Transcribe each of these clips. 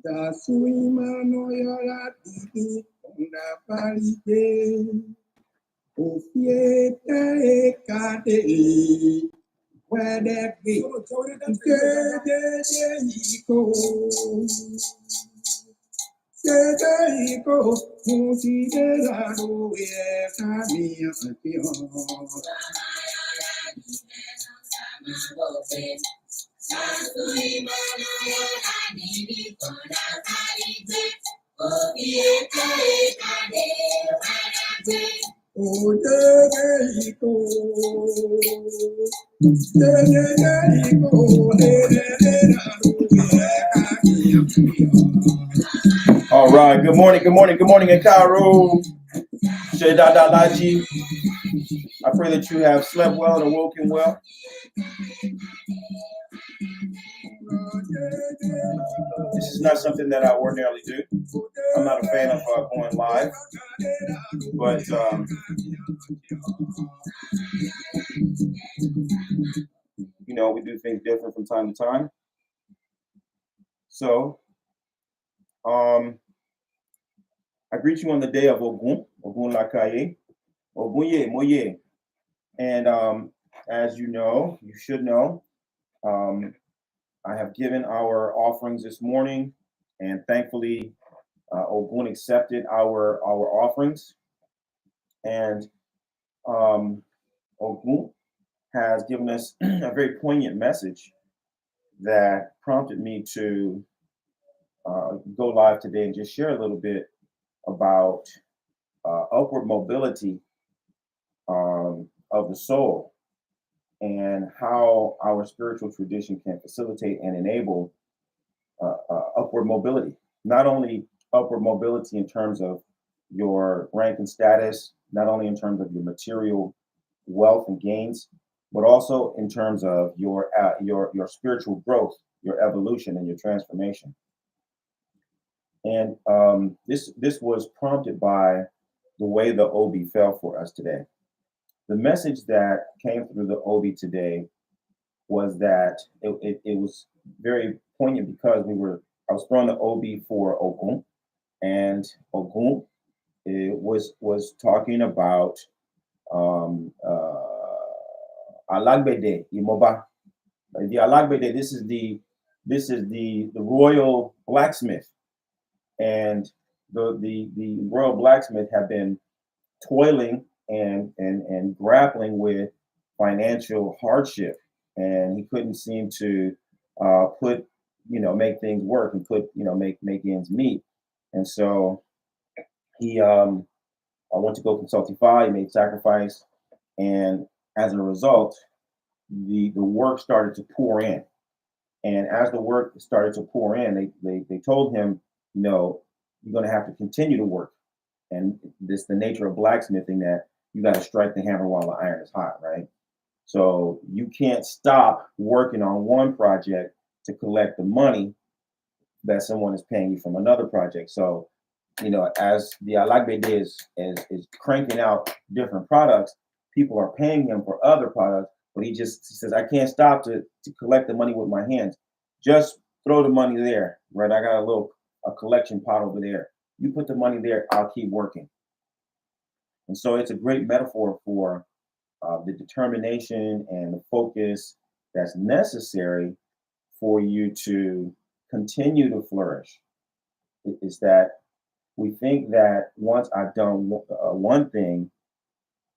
Dasuimano yora titi onda parite. Ofiete ekade. Wedeki. Dede iko. Dede iko. Considerado camino pio. All right. Good morning. Good morning. Good morning in Cairo. Laji. I pray that you have slept well and awoken well. This is not something that I ordinarily do. I'm not a fan of going live, but you know, we do things different from time to time. So, I greet you on the day of Ogun Lakaye, Ogunye Moye, and as you know, you should know, I have given our offerings this morning, and thankfully, Ogun accepted our offerings, and Ogun has given us a very poignant message that prompted me to go live today and just share a little bit about upward mobility of the soul and how our spiritual tradition can facilitate and enable upward mobility. Not only upward mobility in terms of your rank and status, not only in terms of your material wealth and gains, but also in terms of your spiritual growth, your evolution, and your transformation. And this was prompted by the way the OB fell for us today. The message that came through the OB today was that it was very poignant because I was throwing the OB for Ogun, and Ogun was talking about Alagbede Imoba. The Alagbede, this is the royal blacksmith, and the royal blacksmith had been toiling and grappling with financial hardship, and he couldn't seem to make things work and make ends meet. And so he went to go consult Ifa. He made sacrifice, and as a result, the work started to pour in. And as the work started to pour in, they told him, no, you're going to have to continue to work. And this the nature of blacksmithing, that you got to strike the hammer while the iron is hot, right? So you can't stop working on one project to collect the money that someone is paying you from another project. So, as the Alagbede is cranking out different products, people are paying him for other products, but he says, I can't stop to collect the money with my hands. Just throw the money there, right? I got a collection pot over there. You put the money there, I'll keep working. And so it's a great metaphor for the determination and the focus that's necessary for you to continue to flourish. Is that we think that once I've done one thing,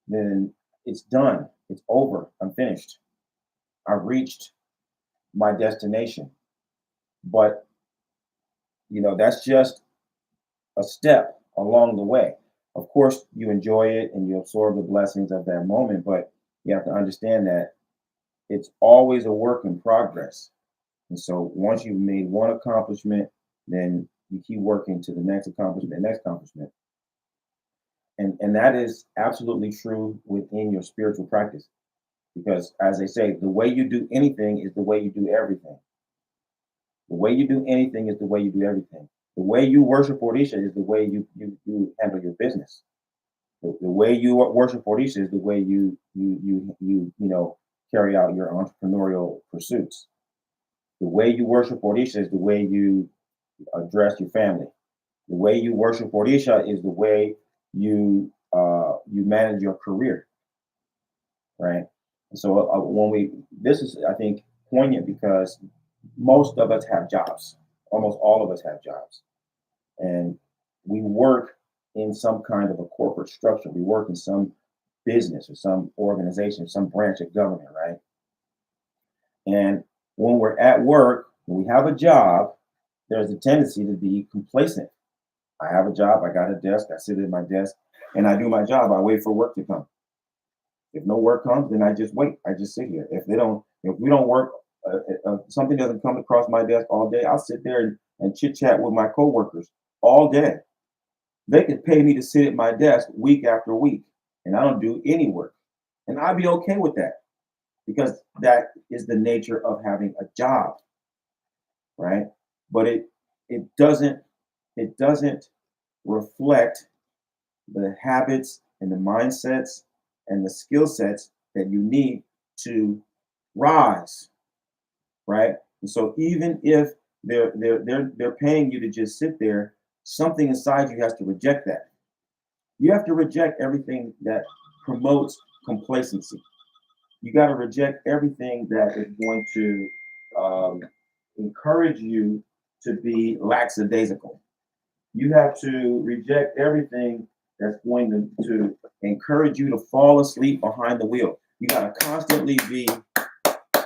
then it's done. It's over. I'm finished. I've reached my destination. But, that's just a step along the way. Of course, you enjoy it and you absorb the blessings of that moment, but you have to understand that it's always a work in progress. And so once you've made one accomplishment, then you keep working to the next accomplishment, And that is absolutely true within your spiritual practice. Because as they say, the way you do anything is the way you do everything. The way you do anything is the way you do everything. The way you worship Orisha is the way you handle your business. The way you worship Orisha is the way you carry out your entrepreneurial pursuits. The way you worship Orisha is the way you address your family. The way you worship Orisha is the way you manage your career, right? And so when we this is I think poignant because most of us have jobs. Almost all of us have jobs, and we work in some kind of a corporate structure. We work in some business or some organization, some branch of government, right? And when we're at work, when we have a job, there's a tendency to be complacent. I have a job, I got a desk, I sit at my desk, and I do my job. I wait for work to come. If no work comes, then I just wait. I just sit here. If we don't work, something doesn't come across my desk all day, I'll sit there and chit chat with my coworkers all day. They could pay me to sit at my desk week after week, and I don't do any work, and I'd be okay with that because that is the nature of having a job, right? But it doesn't it doesn't reflect the habits and the mindsets and the skill sets that you need to rise, right? And so even if they're paying you to just sit there, something inside you has to reject that. You have to reject everything that promotes complacency. You got to reject everything that is going to encourage you to be lackadaisical. You have to reject everything that's going to encourage you to fall asleep behind the wheel. You got to constantly be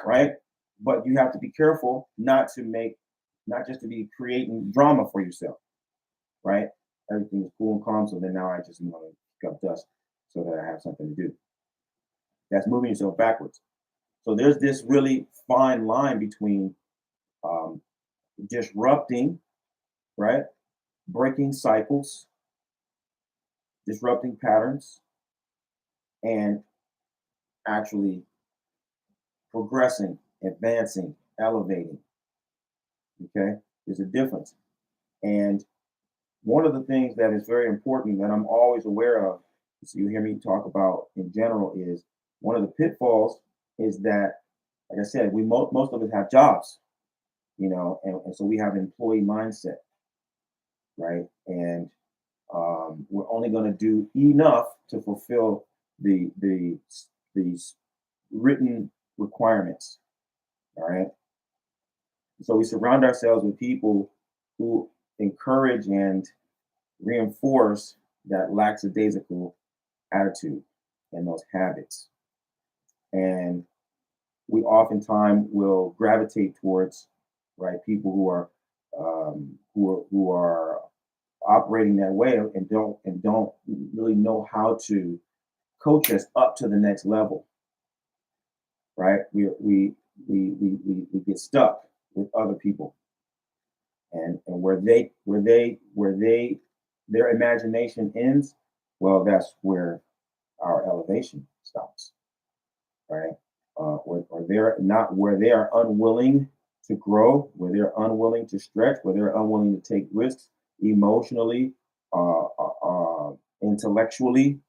right, but you have to be careful not just to be creating drama for yourself, right? Everything is cool and calm, so then now I just want to pick up dust so that I have something to do. That's moving yourself backwards. So there's this really fine line between um, disrupting, right, breaking cycles, disrupting patterns, and actually progressing, advancing, elevating. Okay, there's a difference. And one of the things that is very important that I'm always aware of, so you hear me talk about in general, is one of the pitfalls is that, like I said, most of us have jobs, and so we have an employee mindset, right? And we're only going to do enough to fulfill the written requirements. All right. So we surround ourselves with people who encourage and reinforce that lackadaisical attitude and those habits. And we oftentimes will gravitate towards right people who are operating that way and don't really know how to coach us up to the next level. Right? We get stuck with other people and where they their imagination ends, well, that's where our elevation stops, right? Or they're not where they are unwilling to grow, where they're unwilling to stretch, where they're unwilling to take risks emotionally, intellectually.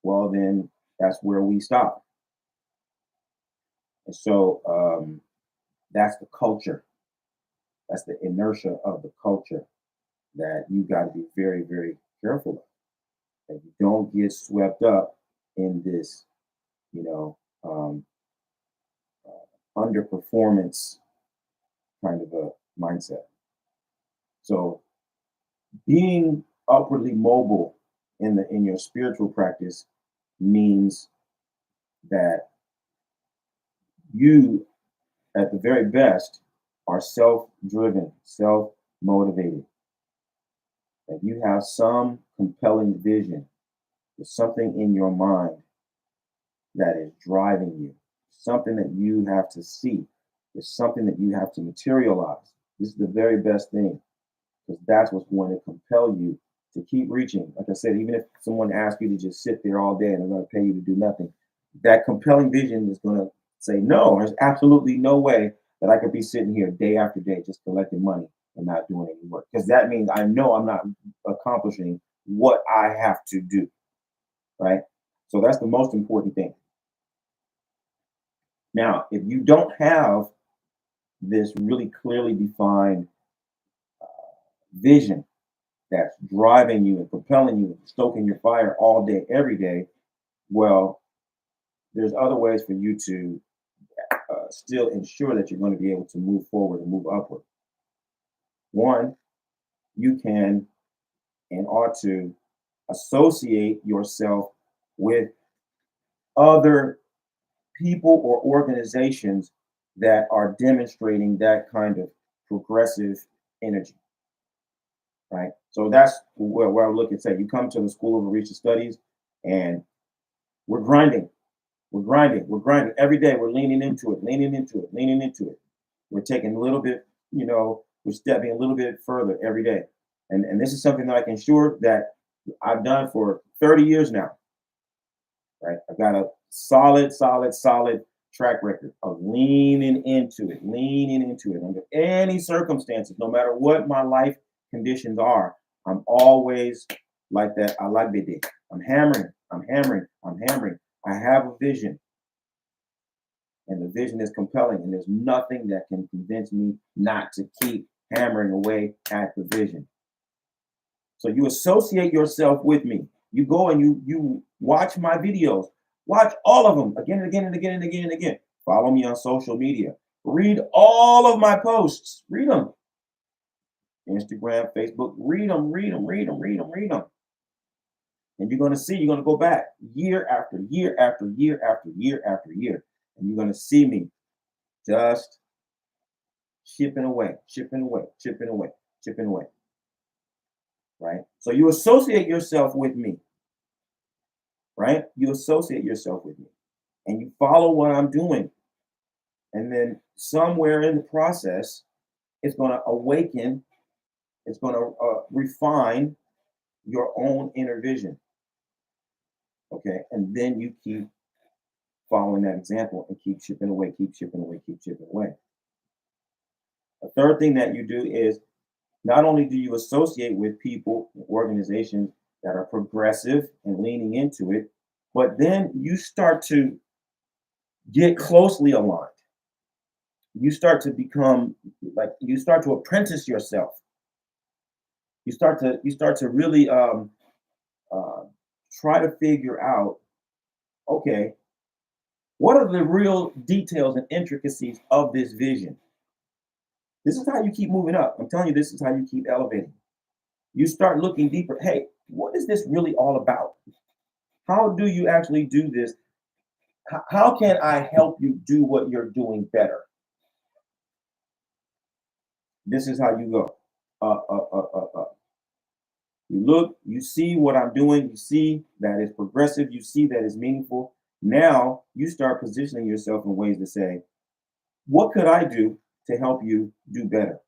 Well, then that's where we stop. And so that's the culture. That's the inertia of the culture that you got to be very, very careful of. That you don't get swept up in this, you know, um, underperformance kind of a mindset. So being upwardly mobile in your spiritual practice means that you, at the very best, are self-driven, self-motivated. That you have some compelling vision. There's something in your mind that is driving you, something that you have to see. There's something that you have to materialize. This is the very best thing because that's what's going to compel you to keep reaching. Like I said, even if someone asks you to just sit there all day and they're going to pay you to do nothing, that compelling vision is going to say, no, there's absolutely no way that I could be sitting here day after day just collecting money and not doing any work. Because that means I know I'm not accomplishing what I have to do. Right. So that's the most important thing. Now, if you don't have this really clearly defined vision that's driving you and propelling you, stoking your fire all day, every day, well, there's other ways for you to still ensure that you're going to be able to move forward and move upward. One, you can and ought to associate yourself with other people or organizations that are demonstrating that kind of progressive energy, right? So that's where I'm looking at. Say, you come to the School of Orisha Studies, and we're grinding, we're grinding every day. We're leaning into it, leaning into it, leaning into it. We're taking a little bit, we're stepping a little bit further every day. And this is something that I can assure that I've done for 30 years now, right? I've got a solid track record of leaning into it under any circumstances, no matter what my life conditions are. I'm always like that. I like bidi. I'm hammering, I'm hammering, I'm hammering. I have a vision, and the vision is compelling, and there's nothing that can convince me not to keep hammering away at the vision. So you associate yourself with me. You go and you watch my videos. Watch all of them again and again and again and again and again. Follow me on social media. Read all of my posts. Read them. Instagram, Facebook. Read them, read them, read them, read them, read them. And you're going to see, you're going to go back year after year after year after year after year. And you're going to see me just chipping away, chipping away, chipping away, chipping away. Right? So you associate yourself with me. Right? You associate yourself with me and you follow what I'm doing. And then somewhere in the process, it's going to awaken, it's going to refine your own inner vision. Okay. And then you keep following that example and keep chipping away, keep chipping away, keep chipping away. The third thing that you do is not only do you associate with people, organizations that are progressive and leaning into it, but then you start to get closely aligned. You start to become you start to apprentice yourself. You start to really try to figure out, okay, what are the real details and intricacies of this vision? This is how you keep moving up. I'm telling you, this is how you keep elevating. You start looking deeper. Hey, what is this really all about? How do you actually do this? How can I help you do what you're doing better? This is how you go. You look, you see what I'm doing, you see that it's progressive, you see that it's meaningful. Now you start positioning yourself in ways to say, what could I do to help you do better?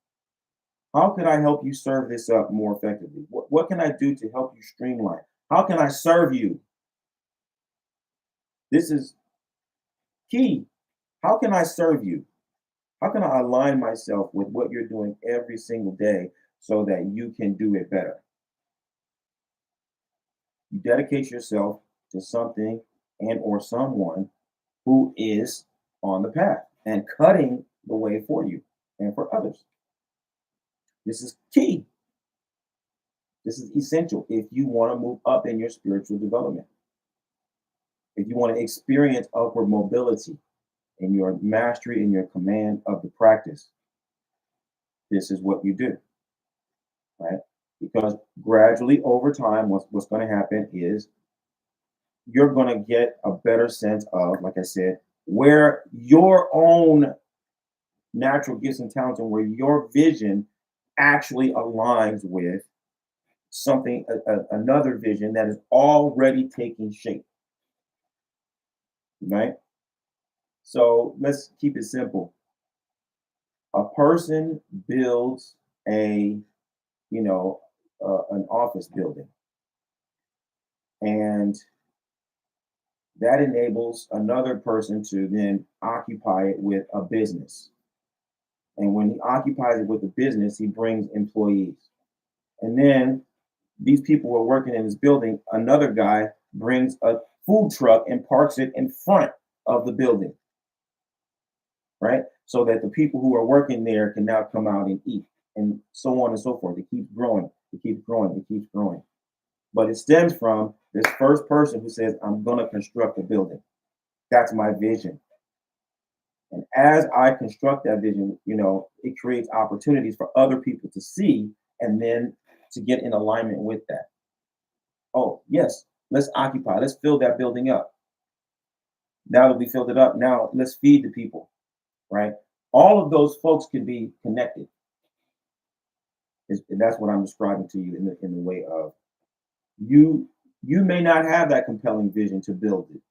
How can I help you serve this up more effectively? What can I do to help you streamline? How can I serve you? This is key. How can I serve you? How can I align myself with what you're doing every single day so that you can do it better? You dedicate yourself to something and or someone who is on the path and cutting the way for you and for others. This is key. This is essential if you want to move up in your spiritual development. If you want to experience upward mobility in your mastery and your command of the practice, this is what you do, right? Because gradually over time, what's going to happen is you're going to get a better sense of, like I said, where your own natural gifts and talents and where your vision actually aligns with something, another vision that is already taking shape, right? So let's keep it simple. A person builds an office building, and that enables another person to then occupy it with a business. And when he occupies it with a business, he brings employees. And then these people who are working in this building, another guy brings a food truck and parks it in front of the building, right? So that the people who are working there can now come out and eat. and so on and so forth. It keeps growing, it keeps growing, it keeps growing. But it stems from this first person who says, I'm going to construct a building. That's my vision. And as I construct that vision, it creates opportunities for other people to see and then to get in alignment with that. Oh, yes, let's occupy, let's fill that building up. Now that we filled it up, now let's feed the people, right? All of those folks can be connected. That's what I'm describing to you in the way of you. You may not have that compelling vision to build it,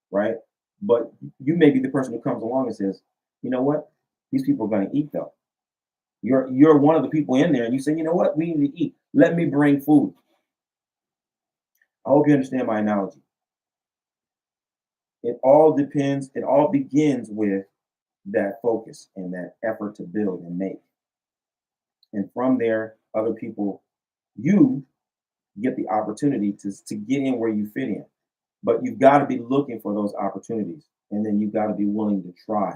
right? But you may be the person who comes along and says, you know what? These people are going to eat though. You're one of the people in there, and you say, you know what? We need to eat. Let me bring food. I hope you understand my analogy. It all depends. It all begins with that focus and that effort to build and make. And from there, other people, you get the opportunity to get in where you fit in. But you've got to be looking for those opportunities. And then you've got to be willing to try.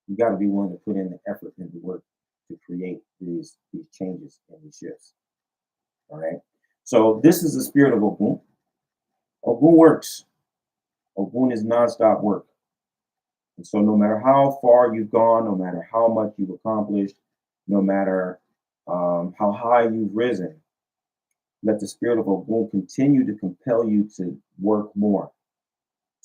You've got to be willing to put in the effort and the work to create these changes and these shifts. All right. So this is the spirit of Ogun. Ogun works. Ogun is nonstop work. And so no matter how far you've gone, no matter how much you've accomplished, no matter how high you've risen, let the spirit of Ogun continue to compel you to work more,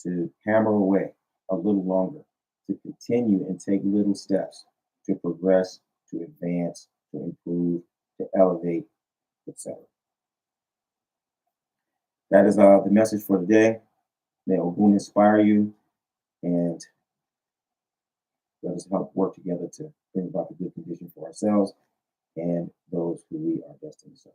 to hammer away a little longer, to continue and take little steps to progress, to advance, to improve, to elevate, etc. That is the message for today. May Ogun inspire you, and let us help work together to bring about the good condition for ourselves and those who we are destined to serve.